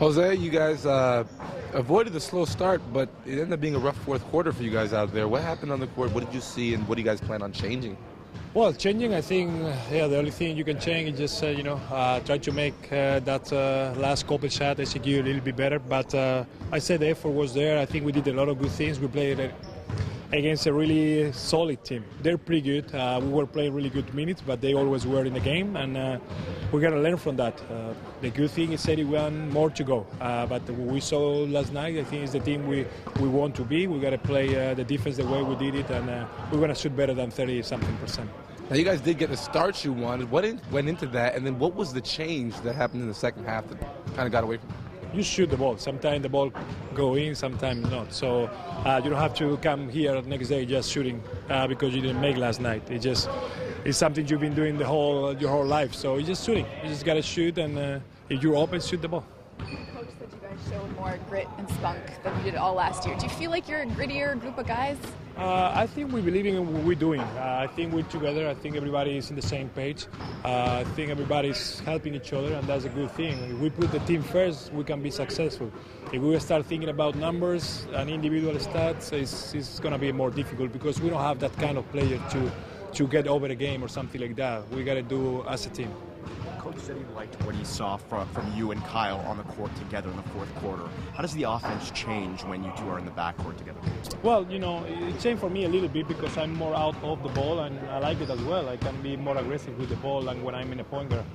Jose, you guys avoided the slow start, but it ended up being a rough fourth quarter for you guys out there. What happened on the court? What did you see, and what do you guys plan on changing? Well, changing, I think, the only thing you can change is just, try to make that last couple shot execute a little bit better. But I said the effort was there. I think we did a lot of good things. We played against a really solid team. They're pretty good. We were playing really good minutes, but they always were in the game, and we got to learn from that. The good thing is 81 more to go. But we saw last night, I think it's the team we want to be. We got to play the defense the way we did it, and we're going to shoot better than 30-something%. Now, you guys did get the start you wanted. What went into that, and then what was the change that happened in the second half that kind of got away from you? You shoot the ball. Sometimes the ball go in, sometimes not. So you don't have to come here the next day just shooting because you didn't make last night. It's something you've been doing your whole life. So you're just shooting. You just got to shoot, and if you're open, shoot the ball. Coach said you guys showed more grit and spunk than you did all last year. Do you feel like you're a grittier group of guys? I think we believe in what we're doing. I think we're together. I think everybody is on the same page. I think everybody's helping each other, and that's a good thing. If we put the team first, we can be successful. If we start thinking about numbers and individual stats, it's going to be more difficult because we don't have that kind of player to get over the game or something like that. We got to do as a team. Coach said he liked what he saw from you and Kyle on the court together in the fourth quarter. How does the offense change when you two are in the backcourt together? Well, it changed for me a little bit because I'm more out of the ball, and I like it as well. I can be more aggressive with the ball than when I'm in a point guard.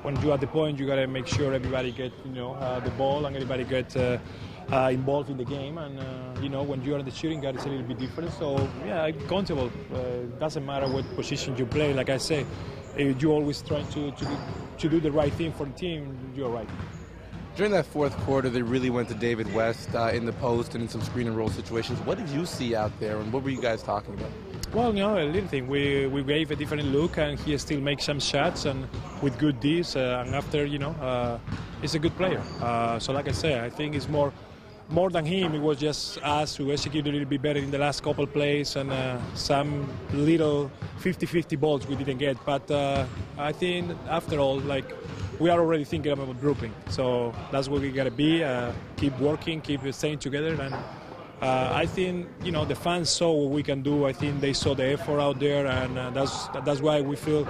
When you're at the point, you got to make sure everybody get the ball and everybody get involved in the game. And when you're in the shooting guard, it's a little bit different. So yeah, I'm comfortable. It doesn't matter what position you play. Like I say, if you're always trying to do the right thing for the team, you're right. During that fourth quarter, they really went to David West in the post and in some screen and roll situations. What did you see out there, and what were you guys talking about? Well, a little thing. We gave a different look, and he still makes some shots and with good Ds. And after, he's a good player. So like I said, I think it's more than him. It was just us who executed a little bit better in the last couple plays, and some little 50-50 balls we didn't get. But I think after all, we are already thinking about Brooklyn. So that's what we got to be. Keep working, keep staying together. And I think, the fans saw what we can do. I think they saw the effort out there, and that's why we feel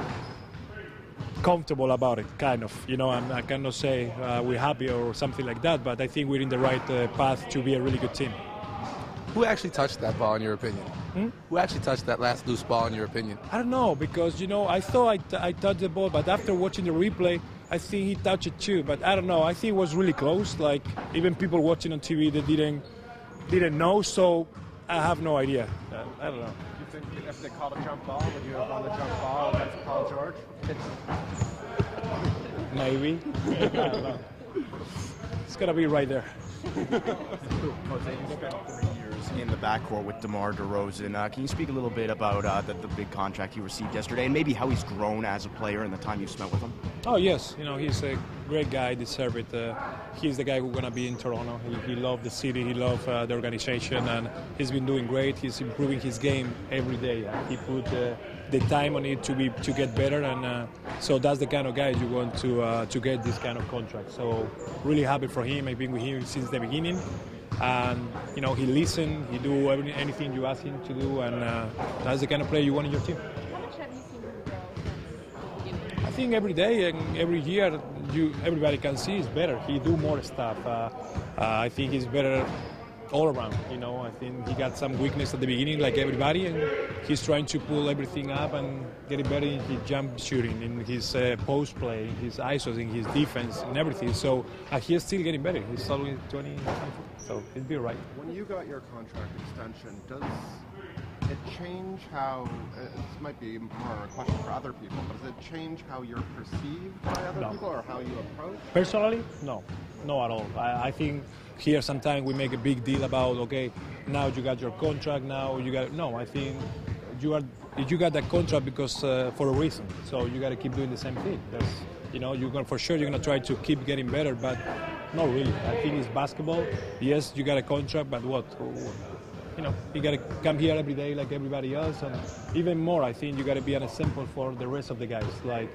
comfortable about it, kind of. I cannot say we're happy or something like that, but I think we're in the right path to be a really good team. Who actually touched that ball, in your opinion? Who actually touched that last loose ball, in your opinion? I don't know, because, I thought I touched the ball, but after watching the replay, I think he touched it too. But I don't know. I think it was really close. Even people watching on TV, they didn't know, so I have no idea. I don't know. Do you think if they called a jump ball, would you have won the jump ball against Paul George? Maybe. I don't know. It's got to be right there. Jose, you spent 3 years in the backcourt with DeMar DeRozan. Can you speak a little bit about the big contract he received yesterday, and maybe how he's grown as a player in the time you've spent with him? Oh, yes. He's a great guy, deserves it. He's the guy who's going to be in Toronto. He loves the city, he loves the organization, and he's been doing great. He's improving his game every day. He put the time on it to get better, and so that's the kind of guy you want to get this kind of contract. So really happy for him. I've been with him since the beginning, and he listens, he do anything you ask him to do, and that's the kind of player you want in your team. How much have you seen him grow? I think every day and every year, everybody can see he's better. He do more stuff. I think he's better all around. I think he got some weakness at the beginning, like everybody, and he's trying to pull everything up and get it better in his jump shooting, in his post play, in his ISOs, in his defense, and everything. So he's still getting better. He's only 20, so he'll be right. When you got your contract extension, does it change how, this might be more a question for other people, but does it change how you're perceived by other people or how you approach? Personally, no at all. I think here sometimes we make a big deal about, okay, now you got your contract, now you got, no, I think you got that contract because for a reason, so you got to keep doing the same thing. You're going to try to keep getting better, but not really. I think it's basketball. Yes, you got a contract, but what? you got to come here every day like everybody else, and even more, I think you got to be an example for the rest of the guys. Like,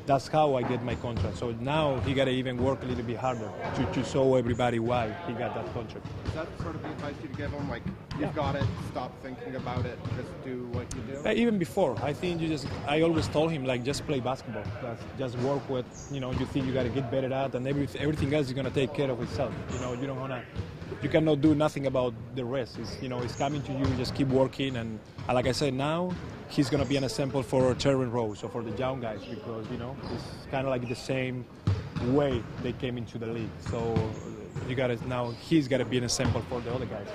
that's how I get my contract. So now he got to even work a little bit harder to show everybody why he got that contract. Is that sort of the advice you'd give him? Like, you've got it, stop thinking about it, just do what you do? Even before, I think I always told him, like, just play basketball. Just work with, you think you got to get better at, and everything else is going to take care of itself. You cannot do nothing about the rest. It's coming to you, just keep working. And like I said, now he's going to be an example for Terran Rose or for the young guys, because, it's kind of like the same way they came into the league. So he's got to be an example for the other guys.